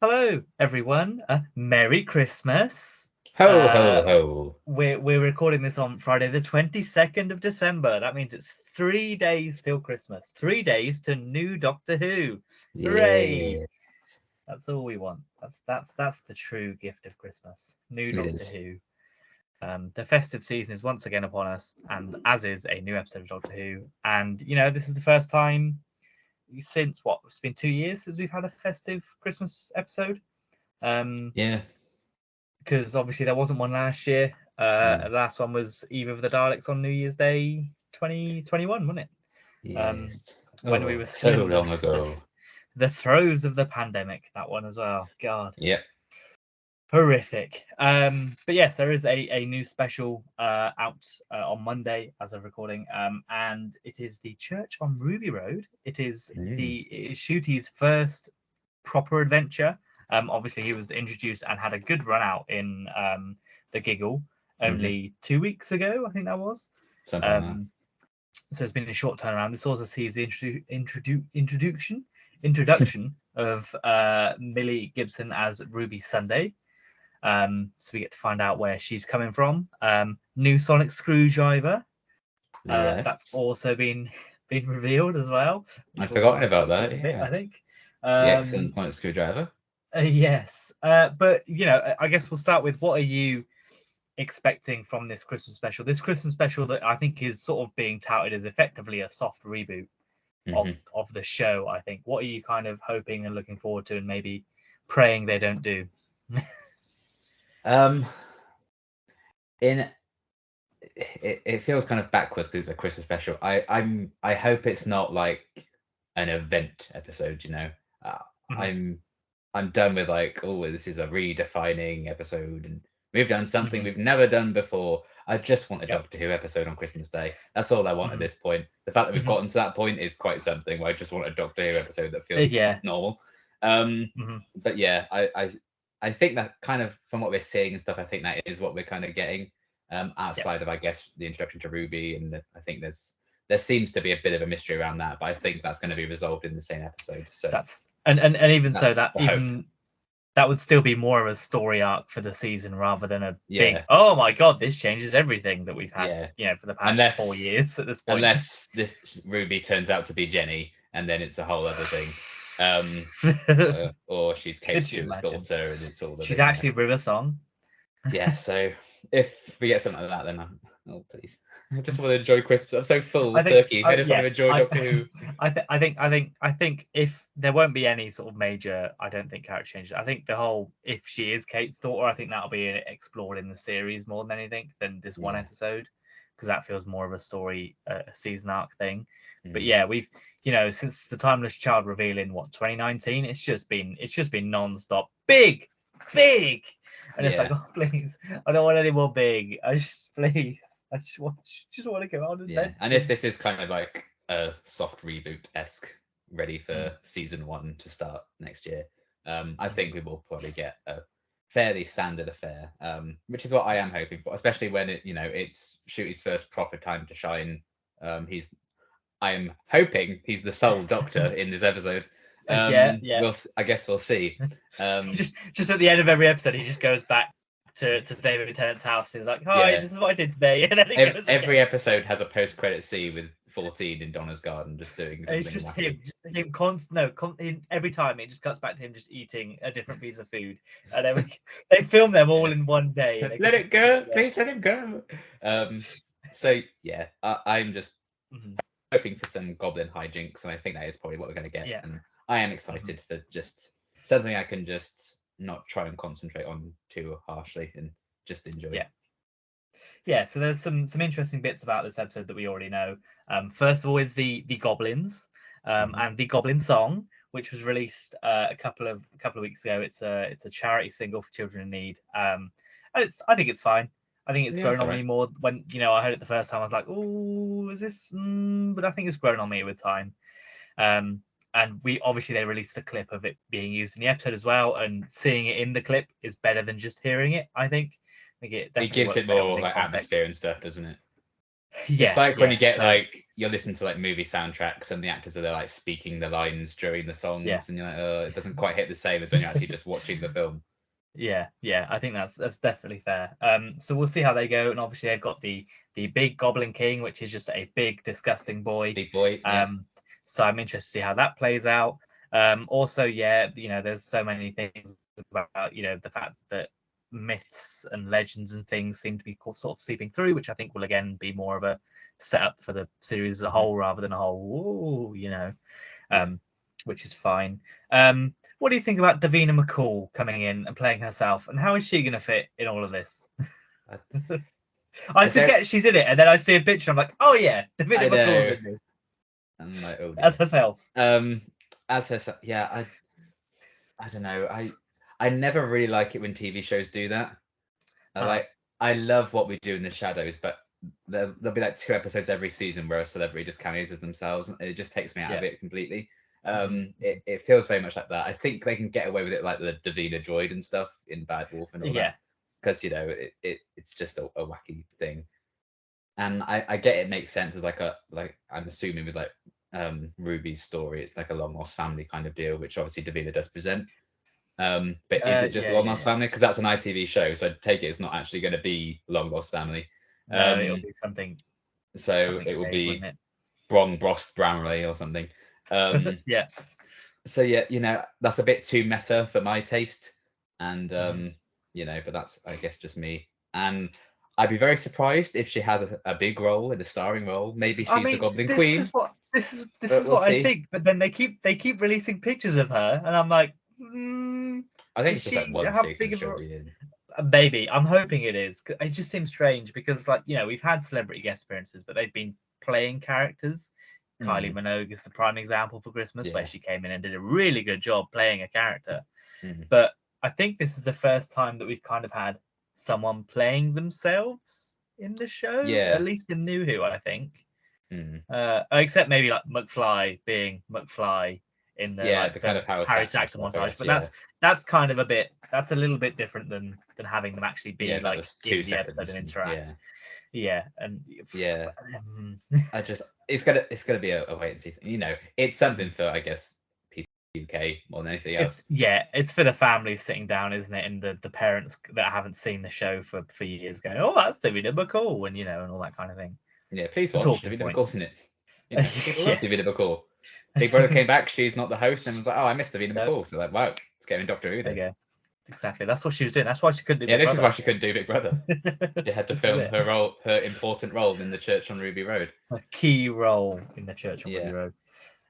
Hello, everyone. Merry Christmas. Ho, ho, Uh, ho. we're recording this on Friday, the 22nd of December. That means it's 3 days till Christmas. 3 days to new Doctor Who. Hooray! Yeah, That's all we want. That's the true gift of Christmas. New it Doctor is. Who. The festive season is once again upon us, and as is a new episode of Doctor Who. And this is the first time since what? It's been 2 years since we've had a festive Christmas episode. Um, Yeah. because obviously there wasn't one last year. Mm. The last one was Eve of the Daleks on New Year's Day 2021, wasn't it? Yes. When we Oh, were still so in long the ago. the throes of the pandemic. That one as well. God, Yep. horrific. But yes, there is a new special out on Monday as of recording. And it is the Church on Ruby Road. Mm. It is Ncuti's first proper adventure. Obviously, he was introduced and had a good run out in the Giggle Hmm. only 2 weeks ago, I think that was. Something like that. Um, so it's been a short turnaround. This also sees the introduction of Millie Gibson as Ruby Sunday. So we get to find out where she's coming from. New Sonic Screwdriver. That's Yes. also been revealed as well, which I'd we'll come forgotten on to about later in that. a bit, Yeah. I think. The Um, excellent sonic screwdriver. yes, but I guess we'll start with what are you expecting from this Christmas special? This Christmas special that I think is sort of being touted as effectively a soft reboot of Hmm. of the show. I think. What are you kind of hoping and looking forward to, and maybe praying they don't do? Um, in it feels kind of backwards because it's a Christmas special. I hope it's not like an event episode. Uh, Mhm, I'm I'm done with like, oh, this is a redefining episode, and we've done something mhm. we've never done before. I just want a Yep. Doctor Who episode on Christmas Day. That's all I want at Mhm, this point. The fact that we've mhm. gotten to that point is quite something. Where I just want a Doctor Who episode that feels Yeah. normal. Um, Mhm. but yeah, I think that kind of from what we're seeing and stuff, I think that is what we're kind of getting. Yep. Outside of, I guess, the introduction to Ruby, and I think there seems to be a bit of a mystery around that, but I think that's going to be resolved in the same episode. So That's and even so, that's that the hope. even that would still be more of a story arc for the season rather than a big, Yeah, oh my god, this changes everything that we've had, yeah. for the past four Unless years at this point. unless this Ruby turns out to be Jenny, and then it's a whole other thing. Or she's Kate Could you Stewart's imagine? daughter, and it's all a She's big actually mess. River Song. Yeah. So if we get something like that, then oh please, I just want to enjoy Christmas. I'm so full I of think, turkey. I just want yeah, to enjoy Doctor Who. I think if there won't be any sort of major, I don't think character changes. I think the whole if she is Kate's daughter, I think that'll be explored in the series more than anything than this one Yeah. episode because that feels more of a story, a season arc thing. But Mm. yeah, we've since the Timeless Child reveal in what 2019, it's just been non-stop big, and it's like, Yeah. oh please, I don't want any more big. I just please. I just want to go on Yeah. And if this adventures. is kind of like a soft reboot esque, ready Mm, for season one to start next year, I mhm. think we will probably get a fairly standard affair, which is what I am hoping for, especially when it's Shooty's first proper time to shine. He's I am hoping he's the sole Doctor in this episode. Yeah, yeah. I guess we'll see. Um, Just at the end of every episode, he just goes back to David Tennant's house. He's like, "Hi, yeah, this is what I did today," and then it goes every again. episode has a post-credit scene with 14 in Donna's garden just doing And it's something just wacky. him constant. No, every time it just cuts back to him just eating a different piece of food, and then they film them all Yeah. in one day, and it Let goes. it go, please let him go. So yeah, I'm just Mhm. hoping for some goblin hijinks, and I think that is probably what we're going to get. Yeah. And I am Mhm. excited for just something I can just not try and concentrate on too harshly and just enjoy. Yeah. Yeah, so there's some interesting bits about this episode that we already know. First of all, is the goblins, Hmm. and the Goblin Song, which was released a couple of weeks ago. It's a charity single for children in need. And I think it's fine. I think it's Yeah, grown that's all on right. me more when I heard it the first time. I was like, "Oh, is this?" But I think it's grown on me with time. Um, and we obviously they released a clip of it being used in the episode as well, and seeing it in the clip is better than just hearing it. I think it It definitely gives works it better more within like context. atmosphere and stuff, doesn't it? Yeah, It's like when you get so, like you're listening to like movie soundtracks and the actors are there like speaking the lines during the songs, and you're like, oh, it doesn't quite hit the same as when you're actually just watching the film. yeah, I think that's definitely fair. So we'll see how they go, and obviously they've got the big Goblin King, which is just a big disgusting boy. Big boy, yeah. So I'm interested to see how that plays out. Also, yeah, there's so many things about the fact that myths and legends and things seem to be sort of seeping through, which I think will again be more of a setup for the series as a whole rather than a whole, which is fine. What do you think about Davina McCall coming in and playing herself, and how is she going to fit in all of this? I forget she's in it, and then I see a picture. I'm like, oh yeah, Davina McCall's in this. I'm like, oh dear. As herself. As herself, yeah. I don't know. I never really like it when TV shows do that. I love What We Do in the Shadows, but there'll be like 2 episodes every season where a celebrity just cameos as themselves, and it just takes me out of it completely. It feels very much like that. I think they can get away with it like the Davina droid and stuff in Bad Wolf and all that, because it's just a wacky thing. And I get it makes sense as like I'm assuming with like Ruby's story, it's like a long lost family kind of deal, which obviously Davina does present. But is it just Long Lost Family? Because that's an ITV show, so I take it it's not actually going to be Long Lost Family. No, it'll be something. So it will be Brong Brost Bramley or something. Yeah. So yeah, that's a bit too meta for my taste, and but that's I guess just me. And I'd be very surprised if she has a big role in a starring role. Maybe she's the Goblin Queen. This is what I think. But then they keep releasing pictures of her, and I'm like, I think it's just like one season she'll be in. Maybe I'm hoping it is. It just seems strange because, like, we've had celebrity guest appearances, but they've been playing characters. Kylie Minogue is the prime example for Christmas, where she came in and did a really good job playing a character. But I think this is the first time that we've kind of had someone playing themselves in the show, at least in New Who, I think. Except maybe like McFly being McFly in the kind of Harry Saxon montage, but that's kind of that's a little bit different than having them actually be like in the episode and interact. It's gonna be a wait and see thing. It's something for I guess people in the UK more than anything else. It's for the families sitting down, isn't it? And the parents that haven't seen the show for years going, oh, that's Davina McCall, and and all that kind of thing. Yeah, please watch Davina McCall's in it. People love Davina McCall. Big Brother came back, she's not the host, and was like, oh, I missed Davina McCall. So like, wow, it's getting Doctor Who. There you go. Exactly. That's what she was doing. That's why she couldn't do Big Brother. This is why she couldn't do Big Brother. She had to film her important role in the Church on Ruby Road. A key role in the Church on Ruby Road.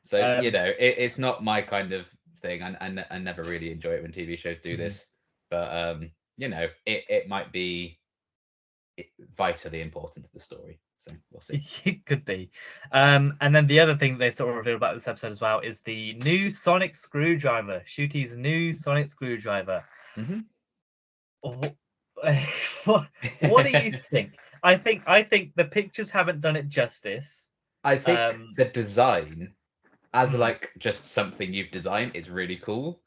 So, it's not my kind of thing. I never really enjoy it when TV shows do this. But, it might be vitally important to the story. So we'll see. It could be. And then the other thing they've sort of revealed about this episode as well is the new sonic screwdriver. Ncuti's new sonic screwdriver. What do you think? I think the pictures haven't done it justice. I think the design, as like just something you've designed, is really cool.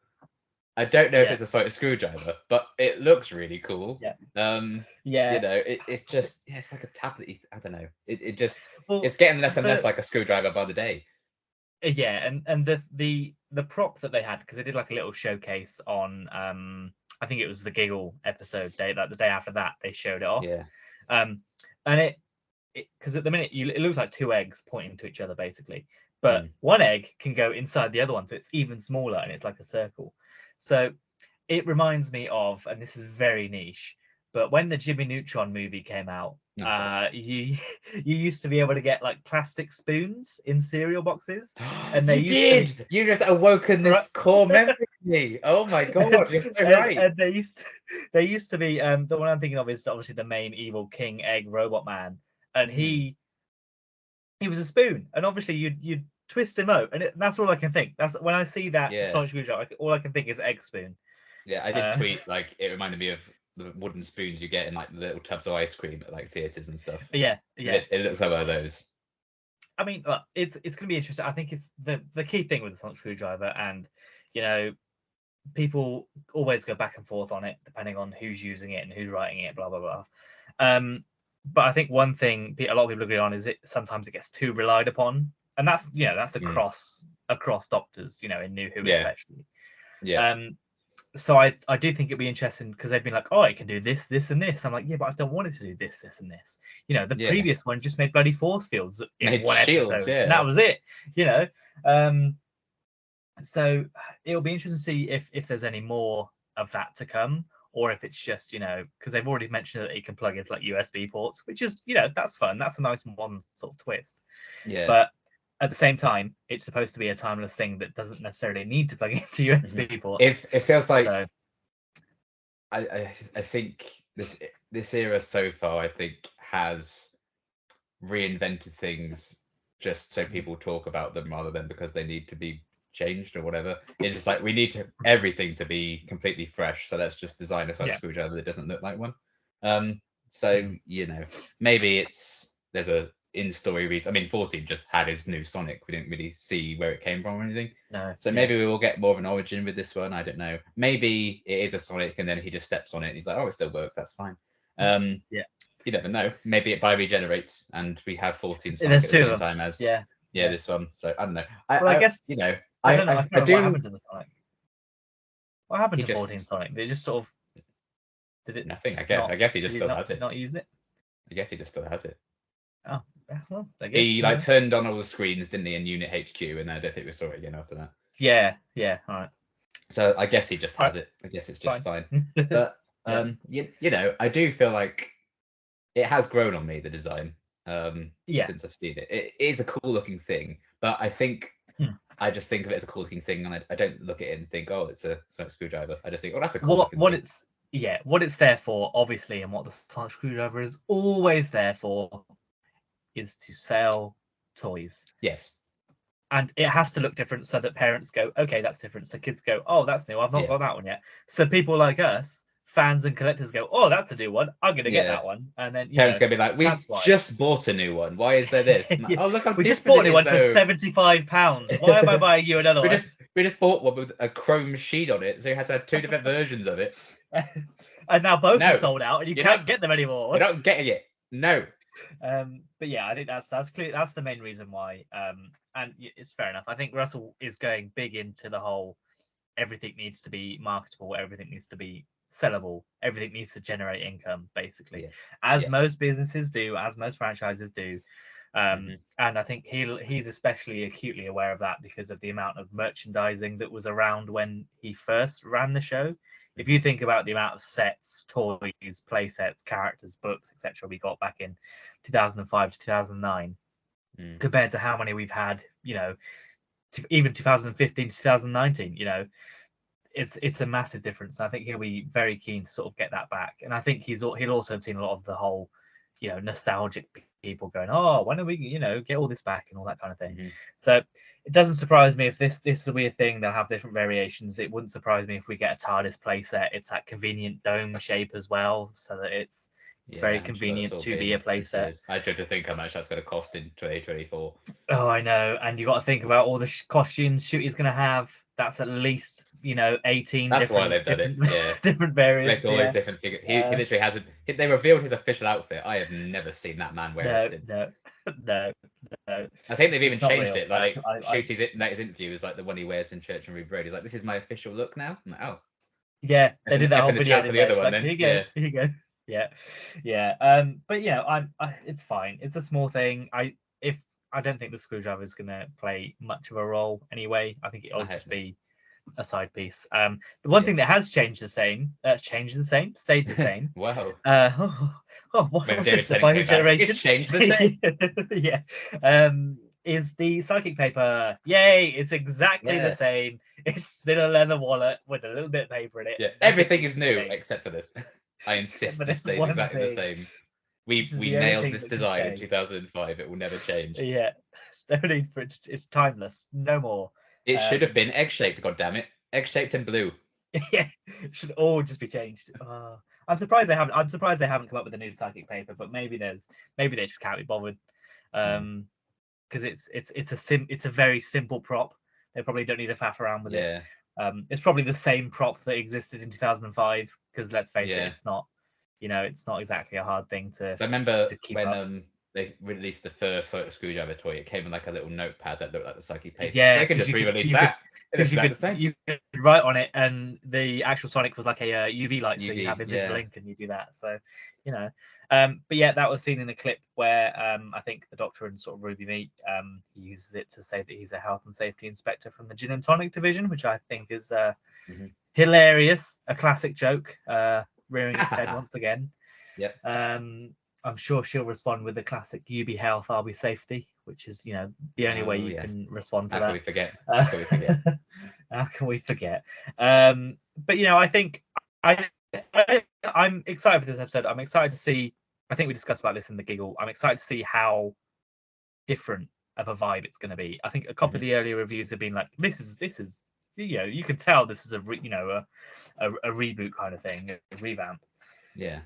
I don't know if it's a sonic screwdriver, but it looks really cool. It's just it's like a tablet. I don't know. It's getting less and less like a screwdriver by the day. And the prop that they had, because they did like a little showcase on I think it was the Giggle episode day, like the day after that they showed it off. And it because at the minute it looks like 2 eggs pointing to each other basically, but one egg can go inside the other one, so it's even smaller and it's like a circle. So it reminds me of, and this is very niche, but when the Jimmy Neutron movie came out, you used to be able to get like plastic spoons in cereal boxes, and they You just awoken this core memory to me. Oh my god, you're so right. And they used to be the one I'm thinking of is obviously the main evil King Egg Robot Man, and he was a spoon, and obviously you'd twist him out, and that's all I can think. That's when I see that sonic screwdriver, all I can think is egg spoon. Yeah, I did tweet like it reminded me of the wooden spoons you get in like the little tubs of ice cream at like theaters and stuff. Yeah. It looks like one of those. I mean, it's going to be interesting. I think it's the key thing with the sonic screwdriver, and people always go back and forth on it depending on who's using it and who's writing it. Blah blah blah. But I think one thing a lot of people agree on is sometimes it gets too relied upon, and that's that's Mm. across Doctors, in New Who Yeah. especially. Yeah. So I do think it'd be interesting because they've been like, oh, it can do this, this, and this. I'm like, yeah, but I don't want it to do this, this, and this. The Yeah. previous one just made bloody force fields in Made one shields, episode, yeah. and that was it. So it'll be interesting to see if there's any more of that to come, or if it's just because they've already mentioned that it can plug into like USB ports, which is that's fun. That's a nice one sort of twist. Yeah. But at the same time, it's supposed to be a timeless thing that doesn't necessarily need to plug into USB ports. It feels like So, I think this era so far, I think, has reinvented things just so people talk about them rather than because they need to be changed or whatever. It's just like we need everything to be completely fresh, so let's just design a such screwdriver that doesn't look like one. So maybe there's a in-story reason. I mean, 14 just had his new Sonic. We didn't really see where it came from or anything. No. So maybe we will get more of an origin with this one. I don't know. Maybe it is a Sonic and then he just steps on it and he's like, oh, it still works. That's fine. Yeah. You never know. Maybe it regenerates and we have 14 Sonic There's at the two same of them. time as Yeah. this one. So I don't know. I guess I don't know. I don't know what happened to the Sonic. What happened to 14 Sonic? They just sort of did it nothing. I guess he just still has it. Not use it. I guess he just still has it. Oh, well, he turned on all the screens, didn't he, in Unit HQ, and I don't think we saw it again after that. Yeah, all right. So I guess he just has it. I guess it's just fine. But I do feel like it has grown on me, the design. Since I've seen it. It is a cool looking thing, but I think I just think of it as a cool looking thing, and I don't look at it and think, oh, it's a Sonic screwdriver. I just think, oh, that's a cool looking thing. What it's there for, obviously, and what the Sonic screwdriver is always there for is to sell toys. Yes. And it has to look different so that parents go, okay, that's different. So kids go, oh, that's new. I've not got that one yet. So people like us, fans and collectors, go, oh, that's a new one. I'm going to get that one. And then parents going to be like, we just bought a new one. Why is there this? Like, oh, look how we just bought a new one for £75. Why am I buying you another one? We just bought one with a chrome sheet on it, so you had to have two different versions of it. And now both are sold out, and you can't get them anymore. You're not getting it. No. But yeah, I think that's clear. That's the main reason why. And it's fair enough. I think Russell is going big into the whole everything needs to be marketable, everything needs to be sellable, everything needs to generate income, basically, as most businesses do, as most franchises do. And I think he's especially acutely aware of that because of the amount of merchandising that was around when he first ran the show. If you think about the amount of sets, toys, play sets, characters, books, etc., we got back in 2005 to 2009, compared to how many we've had, even 2015 to 2019, it's a massive difference. I think he'll be very keen to sort of get that back, and I think he'll also have seen a lot of the whole, nostalgic people going, oh, when are we, get all this back and all that kind of thing. So it doesn't surprise me if this is a weird thing. They'll have different variations. It wouldn't surprise me if we get a TARDIS playset. It's that convenient dome shape as well, so that it's very convenient to be a playset. I try to think how much that's going to cost in 2024. Oh, I know. And you got to think about all the costumes Shooty's going to have. That's at least 18. That's why they've done it. Yeah, different variants. All these different figures. He literally hasn't. They revealed his official outfit. I have never seen that man wear it. No. I think they've even changed it. Like Shooty's interview is like the one he wears in Church and Ruby Road. He's like, "This is my official look now." I'm like, oh. Yeah, they did that whole video for the other one. Then here you go. Yeah. But it's fine. It's a small thing. I don't think the screwdriver is going to play much of a role anyway. I think it'll just be a side piece. The one thing that has stayed the same. Wow. What's this? A generation? It's changed the same. Yeah. Is the psychic paper? Yay! It's exactly the same. It's still a leather wallet with a little bit of paper in it. Yeah, everything is new except for this. I insist this stays exactly the same. We nailed this design in 2005. It will never change. Yeah, no need for it. It's timeless. No more. It should have been egg-shaped. God damn it, egg-shaped and blue. Yeah, it should all just be changed. I'm surprised they haven't. Come up with a new psychic paper, but maybe they just can't be bothered. Because it's a very simple prop. They probably don't need to faff around with it. It's probably the same prop that existed in 2005. Because let's face it, it's not. it's not exactly a hard thing to. So I remember to keep when up. they released the first sort of screwdriver toy, it came in like a little notepad that looked like the Psyche Pace. So Yeah, they could 'cause just you could- re-release you could- that. It's Because exactly the same. you could write on it, and the actual Sonic was like a UV light, so you UV, have invisible yeah. ink, and you do that. So, but yeah, that was seen in a clip where I think the Doctor and sort of Ruby meet. He uses it to say that he's a health and safety inspector from the Gin and Tonic division, which I think is Mhm. hilarious, a classic joke, rearing its head once again. Yep. I'm sure she'll respond with the classic "You be health, I'll be safety," which is, the only way Oh, you yes. can respond to How that. can we forget? How can we forget? How can we forget? But I think I'm excited for this episode. I'm excited to see. I think we discussed about this in the giggle. I'm excited to see how different of a vibe it's going to be. I think a couple of the earlier reviews have been like, "This is you can tell this is a reboot kind of thing, a revamp." Yeah.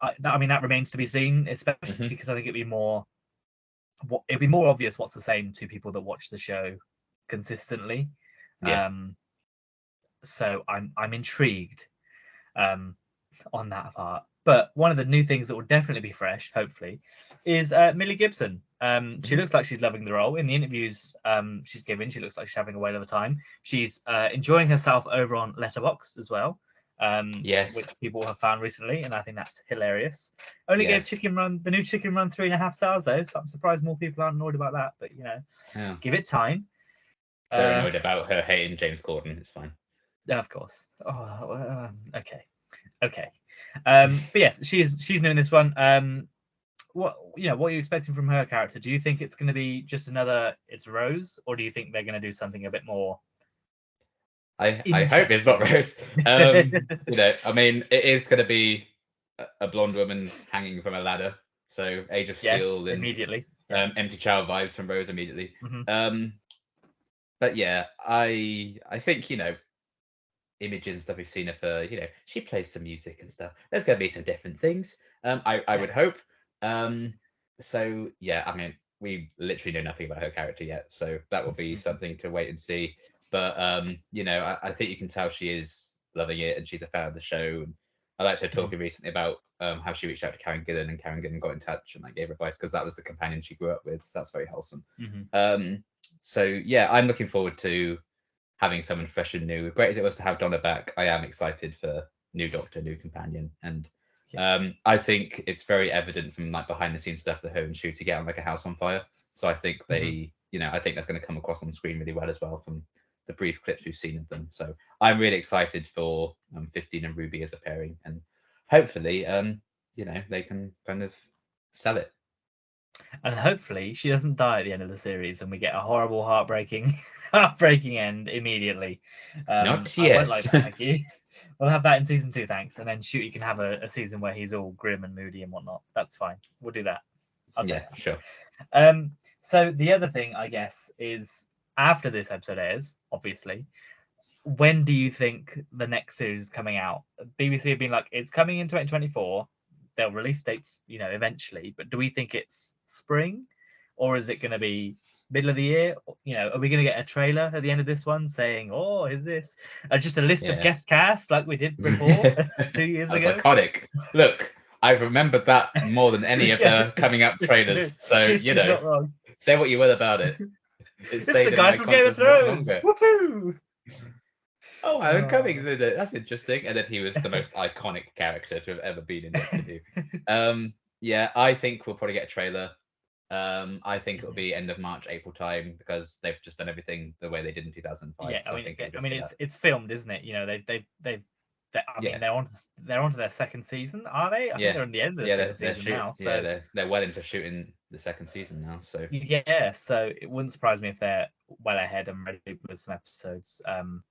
I mean, that remains to be seen, especially because I think it'd be more obvious what's the same to people that watch the show consistently. Yeah. So I'm intrigued on that part. But one of the new things that will definitely be fresh, hopefully, is Millie Gibson. She looks like she's loving the role. In the interviews she's given, she looks like she's having a whale of a time. She's enjoying herself over on Letterboxd as well. Yes. Which people have found recently, and I think that's hilarious. Only gave the new Chicken Run 3.5 stars though, so I'm surprised more people aren't annoyed about that. But give it time. So annoyed about her hating James Corden. It's fine. Of course. Oh, okay. But yes, she's new in this one. What are you expecting from her character? Do you think it's going to be just another It's Rose, or do you think they're going to do something a bit more? I hope it's not Rose. I mean, it is going to be a blonde woman hanging from a ladder. So Age of Steel and immediately. Empty Child vibes from Rose immediately. Mm-hmm. But yeah, I think images and stuff we've seen of her. She plays some music and stuff. There's going to be some different things. I would hope. So yeah, I mean, we literally know nothing about her character yet, so that will be something to wait and see. But I think you can tell she is loving it, and she's a fan of the show. And I liked her talking recently about how she reached out to Karen Gillan, and Karen Gillan got in touch and gave advice because that was the companion she grew up with. So that's very wholesome. So yeah, I'm looking forward to having someone fresh and new. Great as it was to have Donna back, I am excited for new Doctor, new companion, and I think it's very evident from behind the scenes stuff that her and Ncuti get on like a house on fire. So I think they, I think that's going to come across on screen really well as well from the brief clips we've seen of them. So I'm really excited for 15 and Ruby as a pairing, and hopefully, they can kind of sell it. And hopefully she doesn't die at the end of the series and we get a horrible, heartbreaking end immediately. Not yet. I won't like that, thank you. We'll have that in season 2, thanks. And then Ncuti can have a season where he's all grim and moody and whatnot. That's fine. We'll do that. I'll take that. Sure. So the other thing, I guess, is after this episode airs, obviously, when do you think the next series is coming out? BBC have been like, it's coming in 2024. They'll release dates, eventually. But do we think it's spring, or is it going to be middle of the year? Are we going to get a trailer at the end of this one saying, "Oh, is this just a list of guest cast like we did before 2 years ago?" Iconic. Look, I remembered that more than any of those coming up trailers. So say what you will about it. It's the guy from Game of Thrones. Woohoo! Oh, I'm coming. That's interesting. And then he was the most iconic character to have ever been in Doctor Who. Yeah, I think we'll probably get a trailer. I think it'll be end of March, April time because they've just done everything the way they did in 2005. Yeah, so I mean, it's filmed, isn't it? They're onto their second season, are they? I think they're in the end of the second season now. So they're well into shooting the second season now. So so it wouldn't surprise me if they're well ahead and ready with some episodes. I'm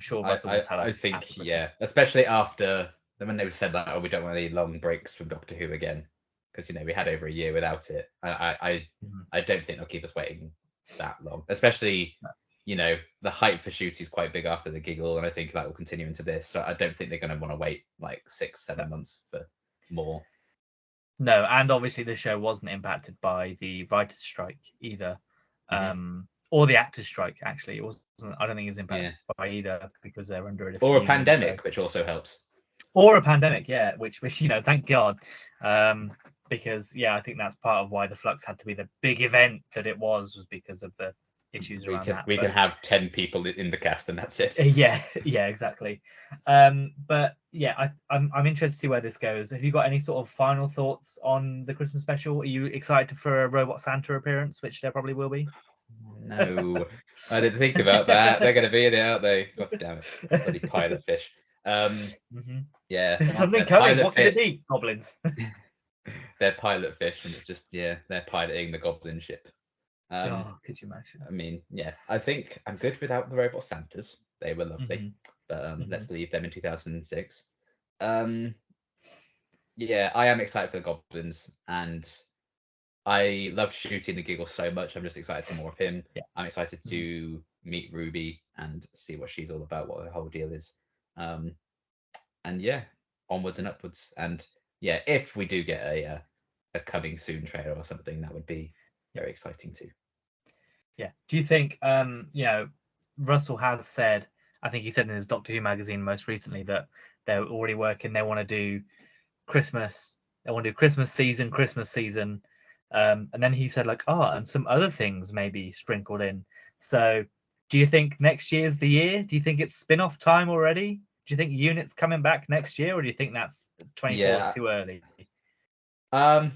sure Russell will tell us. I think especially after when they said that, we don't want any long breaks from Doctor Who again, because we had over a year without it. I don't think they'll keep us waiting that long, especially the hype for Ncuti is quite big after the giggle, and I think that will continue into this. So I don't think they're going to want to wait like 6-7 months for more. No, and obviously the show wasn't impacted by the writers' strike either, or the actors' strike. Actually, it wasn't. I don't think it was impacted by either because they're under a or a pandemic, which also helps. or a pandemic, yeah, which thank God, because I think that's part of why the Flux had to be the big event that it was because of the issues around that. We can have 10 people in the cast and that's it. Yeah, exactly. But yeah, I'm interested to see where this goes. Have you got any sort of final thoughts on the Christmas special? Are you excited for a Robot Santa appearance, which there probably will be? No, I didn't think about that. They're going to be in it, aren't they? God damn it, bloody pilot fish. Yeah, There's something coming. What can it be? Goblins. They're pilot fish, and it's just they're piloting the goblin ship. Could you imagine? I mean, yeah, I think I'm good without the Robot Santas. They were lovely, but let's leave them in 2006. Yeah, I am excited for the goblins, and I loved shooting the Giggle so much. I'm just excited for more of him. Yeah. I'm excited to meet Ruby and see what she's all about, what her whole deal is. And yeah, onwards and upwards. And yeah, if we do get a coming soon trailer or something, that would be very exciting too. Yeah. Do you think Russell has said, I think he said in his Doctor Who magazine most recently, that they're already working, they want to do Christmas season. And then he said and some other things maybe sprinkled in. So do you think next year's the year? Do you think it's spin-off time already? Do you think Unit's coming back next year, or do you think that's 24 is too early? I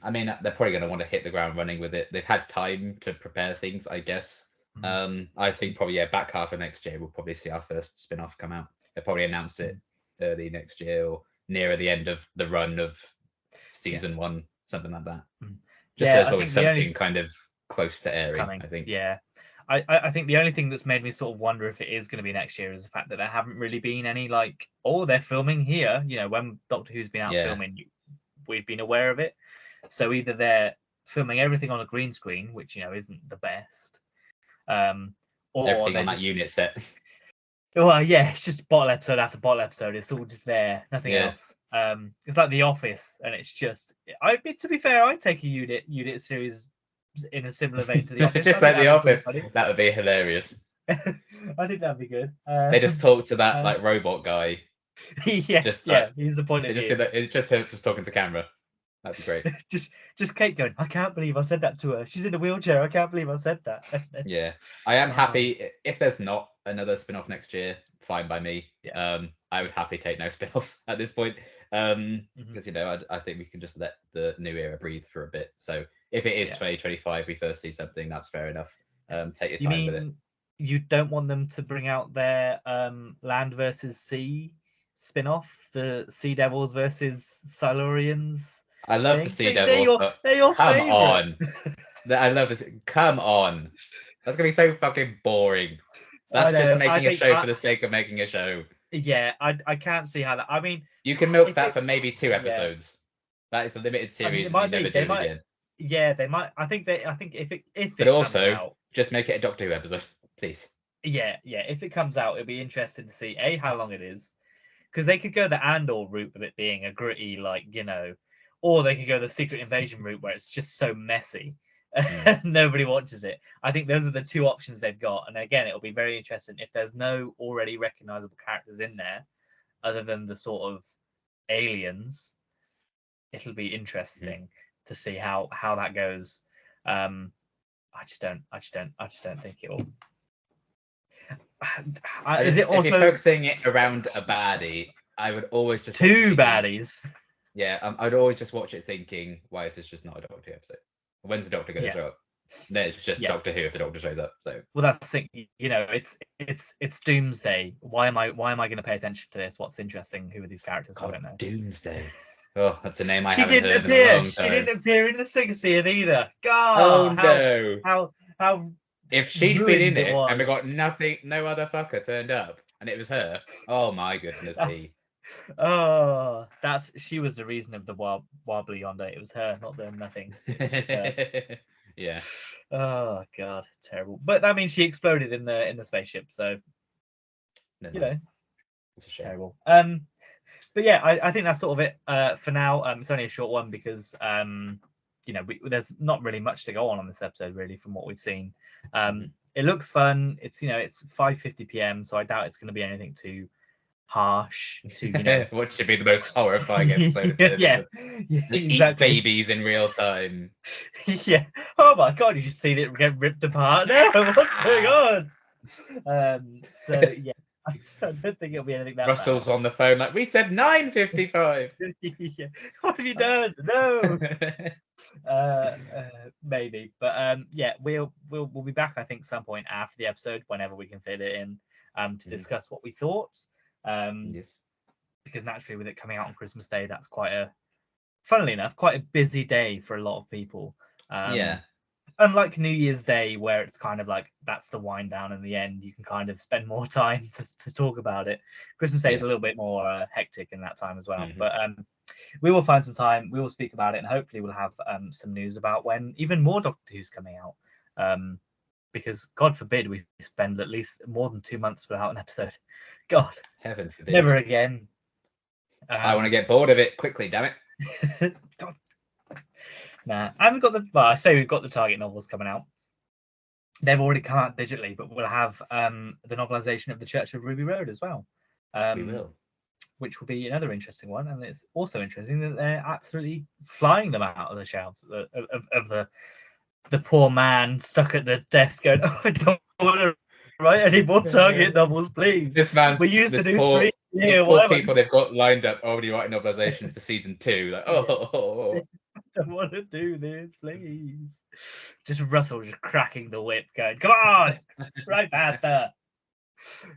mean, they're probably going to want to hit the ground running with it. They've had time to prepare things, I guess. I think probably back half of next year we'll probably see our first spin-off come out. They'll probably announce it early next year or nearer the end of the run of season 1, something like that. Just there's always something kind of close to airing, I think. Yeah. I think the only thing that's made me sort of wonder if it is going to be next year is the fact that there haven't really been any they're filming here. When Doctor Who's been out filming, we've been aware of it. So either they're filming everything on a green screen, which isn't the best, or everything on that unit set. Well, yeah, it's just bottle episode after bottle episode. It's all just there, nothing else. It's like The Office, and it's just. To be fair, I'd take a unit series in a similar vein to The Office. Just like The Office, that would be hilarious. I think that'd be good. They just talk to that robot guy. He's the point of view. Just talking to camera. That'd be great. just Kate going, I can't believe I said that to her. She's in a wheelchair. I can't believe I said that. Yeah, I am happy if there's not another spin-off next year. Fine by me. I would happily take no spin-offs at this point, because I think we can just let the new era breathe for a bit. So if it is 2025, we first see something, that's fair enough. Take your time with it. You don't want them to bring out their Land versus Sea spin-off, the Sea Devils versus Silurians? I love the Sea Devils. They're your come favorite. on. I love this. Come on. That's going to be so fucking boring. That's just making a show for the sake of making a show. Yeah, I can't see how that. I mean, you can milk that for maybe 2 episodes. That is a limited series. And you never do it again. Yeah, they might. I think if it but also out, just make it a Doctor Who episode, please. Yeah. If it comes out, it'll be interesting to see how long it is, because they could go the Andor route of it being a gritty, or they could go the Secret Invasion route where it's just so messy. Nobody watches it. I think those are the 2 options they've got. And again, it'll be very interesting if there's no already recognizable characters in there other than the sort of aliens. It'll be interesting to see how that goes. I just don't think it will. Is it also if you're focusing it around a baddie? I would always just 2 baddies. Yeah, I'd always just watch it thinking, why is this just not a Doctor Who episode? When's the Doctor going to show up? Then it's just Doctor Who if the Doctor shows up. So that's the thing. It's Doomsday. Why am I going to pay attention to this? What's interesting? Who are these characters? I don't know. Doomsday. Oh, that's a name I haven't heard in a long time. She didn't appear in the Sing Scene either. God. Oh no. How if she'd been in it and we got nothing, no other fucker turned up, and it was her. Oh my goodness me. Oh, she was the reason of the wobbly yonder. It was her, not the nothings. Yeah. Oh god, terrible. But that means she exploded in the spaceship, so it's a shame. Terrible. But yeah, I think that's sort of it for now. It's only a short one because there's not really much to go on this episode really from what we've seen. It looks fun. It's it's 5:50 p.m, so I doubt it's going to be anything too harsh to what should be the most horrifying episode of yeah, television. yeah, They eat exactly. babies in real time. Yeah. Oh my god, you just seen it get ripped apart. No, what's going on? So yeah, I don't think it'll be anything that Russell's on the phone like, we said 9:55. bad. Yeah. What have you done? No. Maybe, but yeah, we'll be back. I think some point after the episode, whenever we can fit it in, to discuss what we thought. Yes. Because naturally, with it coming out on Christmas Day, that's funnily enough, quite a busy day for a lot of people. Yeah. Unlike New Year's Day, where it's kind of like that's the wind down in the end, you can kind of spend more time to talk about it. Christmas Day is a little bit more hectic in that time as well. But we will find some time. We will speak about it, and hopefully we'll have some news about when even more Doctor Who's coming out. Because God forbid we spend at least more than 2 months without an episode. God, Heaven forbid. never again. I want to get bored of it quickly, damn it. God. Nah, I haven't got the. Well, I say we've got the Target novels coming out. They've already come out digitally, but we'll have the novelization of The Church of Ruby Road as well. We will. Which will be another interesting one, and it's also interesting that they're absolutely flying them out of the shelves of the poor man stuck at the desk going, "Oh, I don't want to write any more Target novels, please." This man's we used to do poor, 3. Yeah, poor people they've got lined up already writing novelizations for season 2. Like, I don't want to do this, please. Just Russell just cracking the whip, going, "Come on, right faster."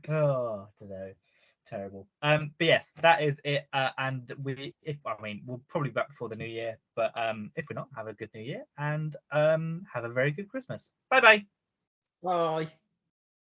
Oh, I don't know. Terrible. But yes, that is it. And we'll probably be back before the new year. But if we're not, have a good new year and have a very good Christmas. Bye-bye. Bye.